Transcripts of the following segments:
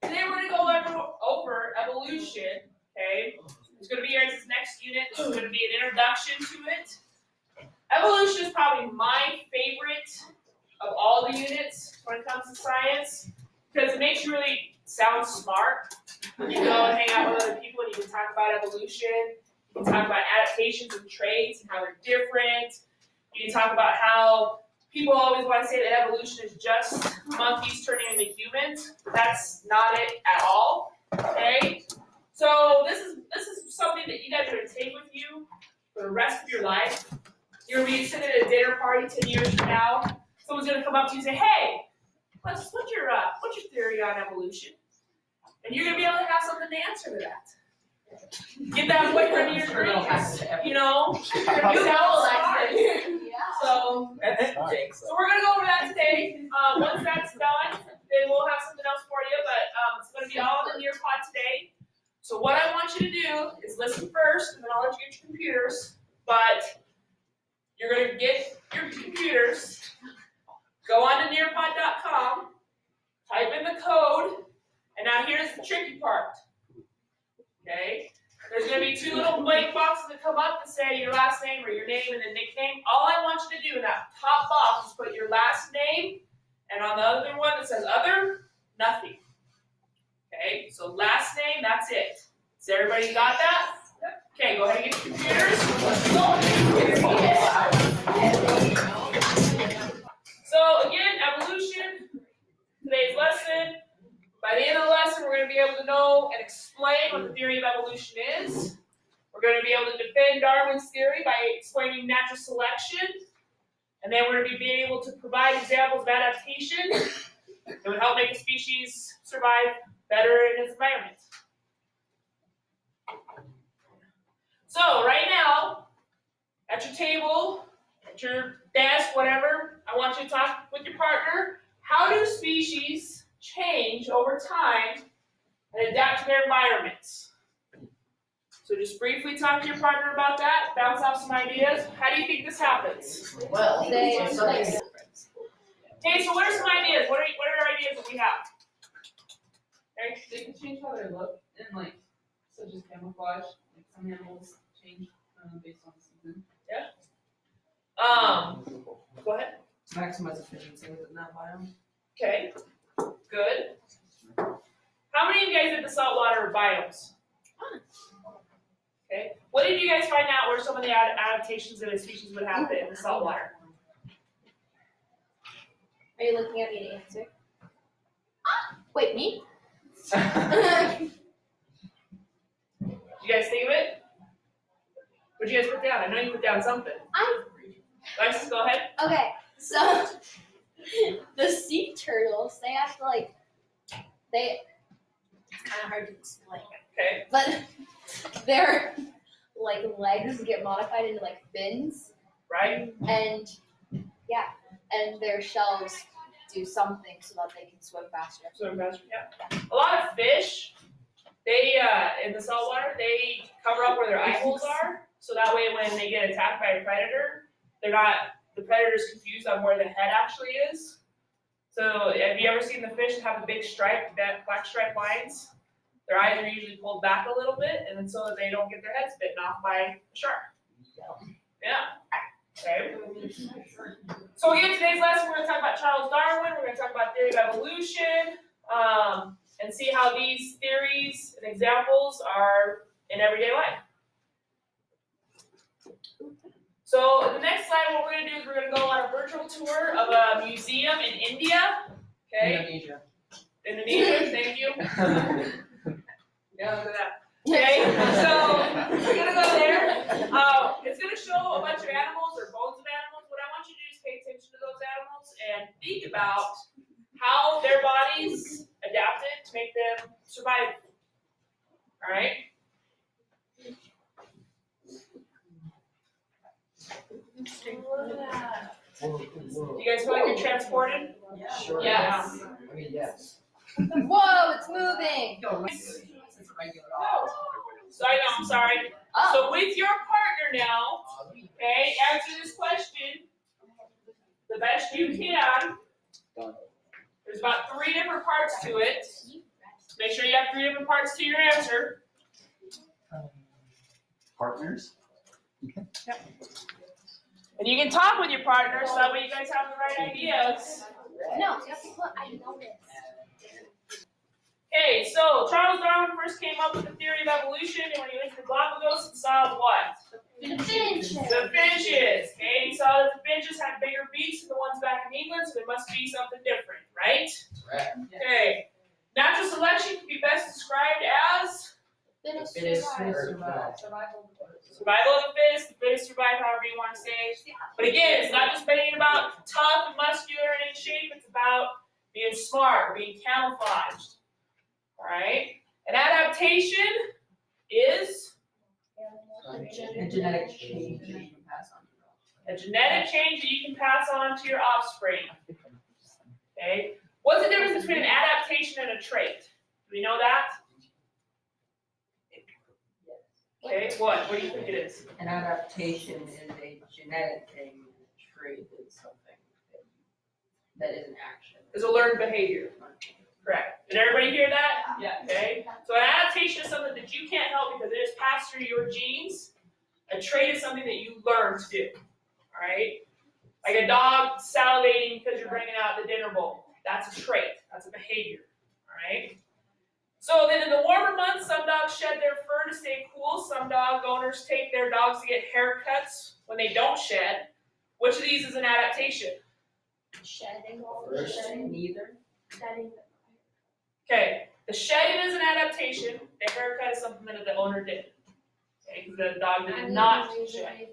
Today we're going to go over evolution, okay? It's going to be your next unit. This is going to be an introduction to it. Evolution is probably my favorite of all the units when it comes to science because it makes you really sound smart. You can go and hang out with other people and you can talk about evolution. You can talk about adaptations and traits and how they're different. You can talk about how people always want to say that evolution is just monkeys turning into humans. That's not it at all. Okay? So this is something that you guys are going to take with you for the rest of your life. You're going to be sitting at a dinner party 10 years from now. Someone's going to come up to you and say, "Hey, what's your theory on evolution?" And you're going to be able to have something to answer to that. Get that boyfriend of your dreams. You know, you're going to be smart. So we're going to go over that today. Once that's done, then we'll have something else for you, but it's going to be all in the NearPod today. So what I want you to do is listen first, and then I'll let you get your computers. But you're going to get your computers, go on to NearPod.com, type in the code, and now here's the tricky part. Okay? There's going to be two little blank boxes that come up that say your last name or your name and then nickname. All I want you to do in that top box is put your last name, and on the other one that says other, nothing. Okay, so last name, that's it. Has everybody got that? Okay, go ahead and get your computers. So again, evolution, today's lesson. By the end of the lesson, we're going to be able to know and explain what the theory of evolution is. We're going to be able to defend Darwin's theory by explaining natural selection. And then we're going to be able to provide examples of adaptation that would help make a species survive better in its environment. So right now, at your table, at your desk, whatever, I want you to talk with your partner. How do species change over time and adapt to their environments? So just briefly talk to your partner about that, bounce off some ideas. How do you think this happens? Well, Okay, so what are some ideas? What are ideas that we have? Okay. They can change how they look, and such as camouflage. Like some animals change based on the season. Yeah. Go ahead. Maximize efficiency within that biome. Okay. Good. How many of you guys did the saltwater biomes? Okay. What did you guys find out were some of the adaptations that a species would have in the saltwater? Are you looking at me to answer? Wait, me? Did you guys think of it? What did you guys put down? I know you put down something. Alexis, go ahead. Okay, so the sea turtles, they have to it's kind of hard to explain. Okay. But their legs get modified into fins. Right. And their shells do something so that they can swim faster. Swim faster, yeah. A lot of fish, they in the saltwater, they cover up where their eye holes are, so that way when they get attacked by a predator, the predator's confused on where the head actually is. So have you ever seen the fish that have the big stripe, that black stripe lines? Their eyes are usually pulled back a little bit, and then so that they don't get their heads bitten off by a shark. Yeah. Okay. So again, today's lesson, we're going to talk about Charles Darwin. We're going to talk about theory of evolution, and see how these theories and examples are in everyday life. So the next slide, what we're going to do is we're going to go on a virtual tour of a museum in India. Okay. Indonesia, thank you. Yeah, look at that. Okay, so we're going to go there. It's going to show a bunch of animals or bones of animals. What I want you to do is pay attention to those animals and think about how their bodies adapted to make them survive. All right? You guys feel like you're transported? Yeah. Sure. Yes. I mean, yes. Whoa, it's moving! It's regular. So I know, I'm sorry. Oh. So with your partner now, okay, answer this question the best you can. There's about 3 different parts to it. Make sure you have 3 different parts to your answer. Partners? And you can talk with your partner so that way you guys have the right ideas. No, I know this. Okay, so Charles Darwin first came up with the theory of evolution, and when he went to the Galapagos, he saw what? The finches. The finches. Okay, he saw that the finches had bigger beaks than the ones back in England, so there must be something different, right? Correct. Okay. Natural selection can be best described as Fittest Survival. survival of the fittest survive, however you want to say. But again, it's not just being about tough and muscular and in shape, it's about being smart, being camouflaged. Alright? An adaptation is A genetic change that you can pass on. a genetic change that you can pass on to your offspring. Okay? What's the difference between an adaptation and a trait? Do we know that? Okay, what? What do you think it is? An adaptation is a genetic thing, and a trait is something that is an action. Is a learned behavior. Correct. Did everybody hear that? Yeah. Okay. So an adaptation is something that you can't help because it is passed through your genes. A trait is something that you learn to do. Alright? Like a dog salivating because you're bringing out the dinner bowl. That's a trait. That's a behavior. Alright? So then in the warmer months, some dogs shed their fur to stay cool. Some dog owners take their dogs to get haircuts when they don't shed. Which of these is an adaptation? Shedding. Neither. Shedding. Okay, the shedding is an adaptation. The haircut is something that the owner did. Okay, because the dog did not shed.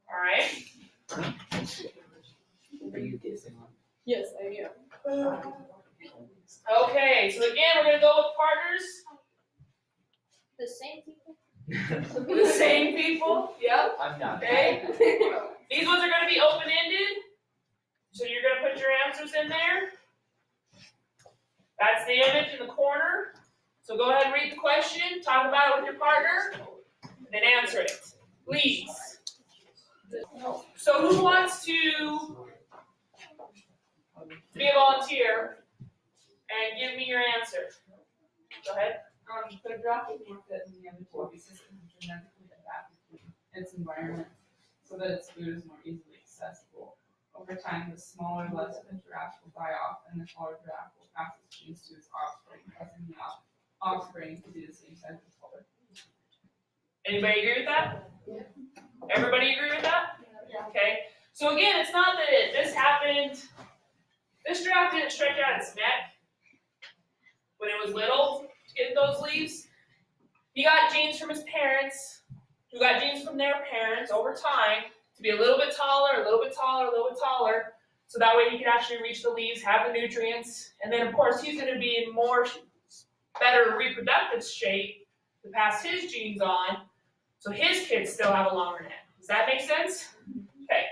Alright? Are you guessing on? Yes, I am. Okay, so again, we're going to go with partners. The same people. The same people. Yep. I'm not. Okay. These ones are going to be open-ended. So you're going to put your answers in there. That's the image in the corner. So go ahead and read the question, talk about it with your partner, and then answer it. Please. So who wants to be a volunteer and give me your answer? Go ahead. The giraffe is more fit than the other two because it's genetically adapted to its environment so that its food is more easily accessible. Over time, the smaller, less fit giraffe will die off, and the taller giraffe will pass its genes to its offspring, causing the offspring to be the same size as taller. Anybody agree with that? Yeah. Everybody agree with that? Yeah. Okay. So again, it's not that this happened. This giraffe didn't stretch out its neck when it was little to get those leaves. He got genes from his parents, who got genes from their parents over time to be a little bit taller, a little bit taller, a little bit taller, so that way he could actually reach the leaves, have the nutrients, and then of course he's going to be in more better reproductive shape to pass his genes on, so his kids still have a longer neck. Does that make sense? Okay.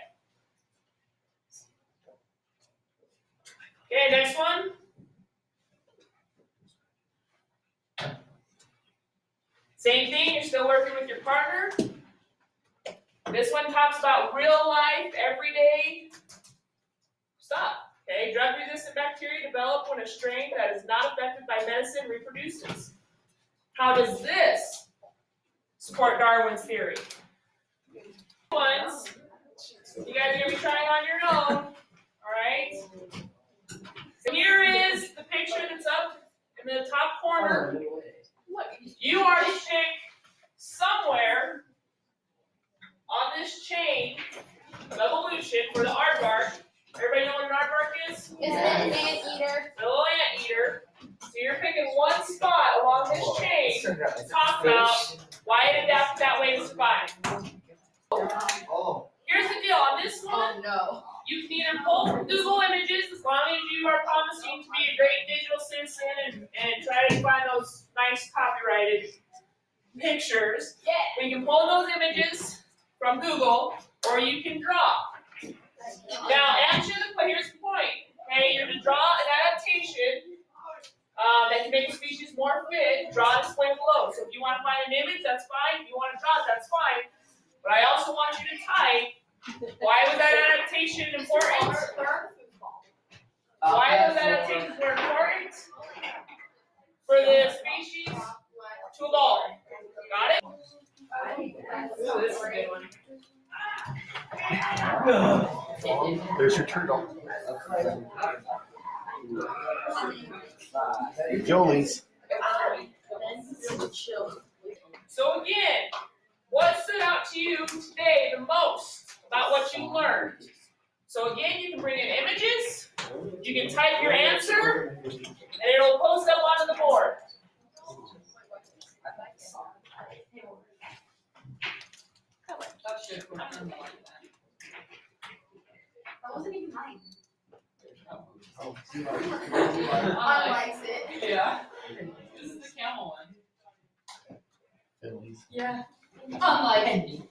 Okay, next one. Same thing, you're still working with your partner. This one talks about real life, everyday stuff. Okay, drug-resistant bacteria develop when a strain that is not affected by medicine reproduces. How does this support Darwin's theory? Ones, you guys are gonna be trying on your own. All right. So here is the picture that's up in the top corner. You are to pick somewhere on this chain of evolution for the aardvark. Everybody know what an aardvark is? Is it an anteater? A little anteater. So you're picking one spot along this chain to talk about why it adapted that way to survive. Oh. Here's the deal. On this one, no. you can either pull from Google Images as long as you are promising to be a great digital citizen and try to find those nice copyrighted pictures. Yeah. We can pull those images from Google, or you can draw. Now, here's the point. Okay, you're to draw an adaptation that can make a species more fit. Draw and explain below. So if you want to find an image, that's fine. If you want to draw it, that's fine. But I also want you to type, why was that adaptation important? Why those adaptations were important? For There's your turtle. Jolie's. So again, what stood out to you today the most about what you learned? So again, you can bring in images, you can type your answer, and it'll post up onto the board. That's good. That wasn't even mine. I likes it. Yeah. This is the camel one. Phillies. Yeah. Unlike.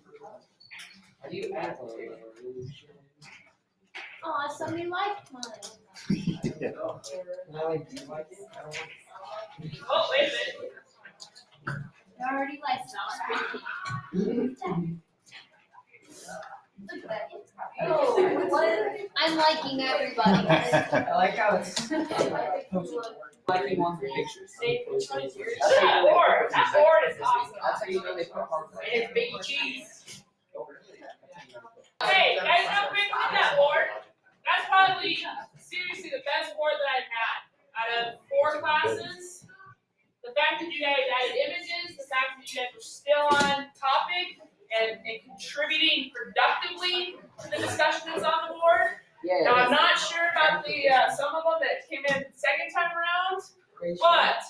Are you at? Aw, somebody liked mine. No, I do like it. I don't like Oh, wait a minute. I already liked mine. Look at that. Oh, I'm liking everybody. I like how it's. Like you want the pictures. That board is awesome. That's how you know they put hard. And it's big cheese. Hey, guys, how quick look at that board? That's probably seriously the best board that I've had out of 4 classes. The fact that you guys added images, the fact that you guys were still on topic and contributing productively to the discussion that's on the board. Now, I'm not sure about the some of them that came in second time around, but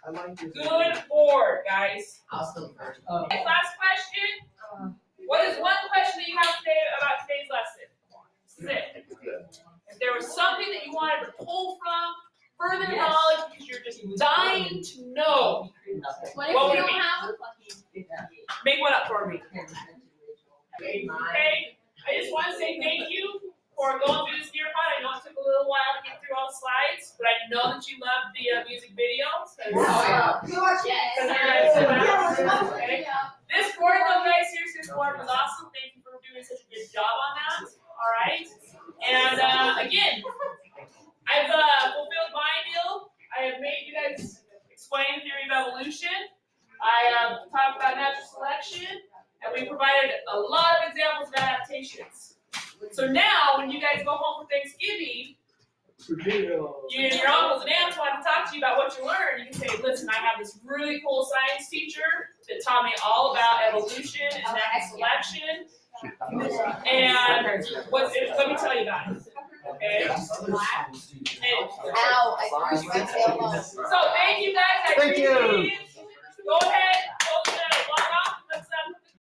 I like this. good board, guys. I'll still first. Okay, last question. What is one question that you have today about today's lesson? This is it. If there was something that you wanted to pull from, further knowledge, because you're just dying to know, What if What you would it don't be? have a question? make one up for me. Okay, I just want to say thank you for going through this NearPod. I know it took a little while to get through all the slides, but I know that you loved the music videos. Yes. Okay. This board, though, guys, seriously, this board was awesome. Thank you for doing such a good job on that. All right. And again, I've fulfilled my deal. I have made you guys explain the theory of evolution. I have talked about natural selection, and we provided a lot of examples of adaptations. So now, when you guys go home for Thanksgiving, you and your uncles and aunts want to talk to you about what you learned. You can say, listen, I have this really cool science teacher that taught me all about evolution and natural selection. And let me tell you about it. Okay? Ow, I threw my tail bone. So thank you guys. I Thank you. appreciate it. Go ahead